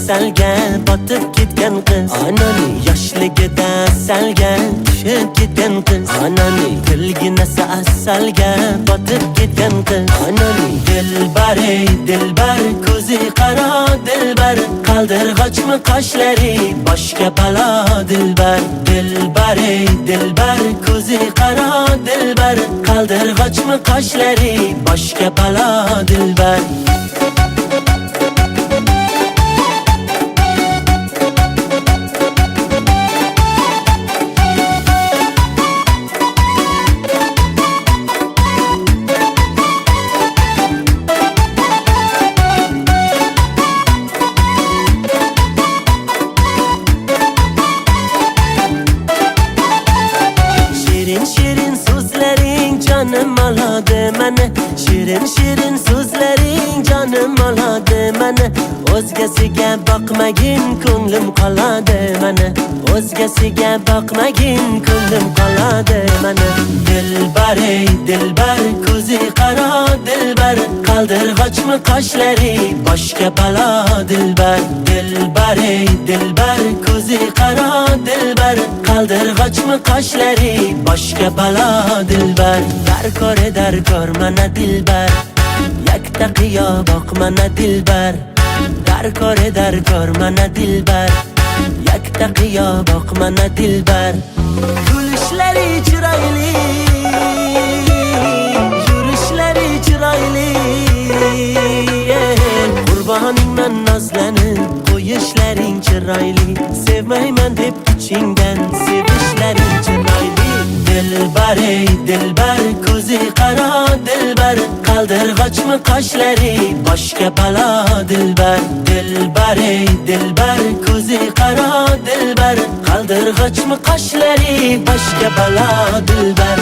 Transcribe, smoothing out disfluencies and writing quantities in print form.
salga botib ketgan qiz, onani yoshligida salga tushib ketgan qiz, onani tilginasi asalga botib ketgan qiz, onani dilbar ey dilbar, ko'zi qaro dilbar, qaldirg'ochmi qoshlari boshga balo dilbar, dilbar ey dilbar, ko'zi qaro dilbar, qaldirg'ochmi qoshlari boshga balo dilbar. Shirin so'zlaring jonim oladi meni, shirin so'zlaring jonim oladi meni, o'zgasiga boqmagin ko'nglim qoladi meni, o'zgasiga boqmagin ko'nglim qoladi meni. Dilbar ey dilbar, ko'zi qaro dilbar, qaldirg'ochmi qoshlari boshga balo dilbar, dilbar ey dilbar, ko'zi qaro dilbar, qaldirg'ochmi qoshlari boshga balo dilbar. Darkor mana dilbar, yakta qiyo boq mana dilbar, darkor mana dilbar, yakta qiyo boq mana dilbar. Kulishlari chiroyli, yurishlari chiroyli, qurboningman nozlanib, qo'yishlaring chiroyli, sevmayman deb ichingdan sevishlaring chiroyli. Dilbar ey dilbar, ko'zi qaro dilbar, qaldirg'ochmi qoshlari boshga balo dilbar, dilbar ey dilbar, ko'zi qaro dilbar, qaldirg'ochmi qoshlari boshga balo dilbar.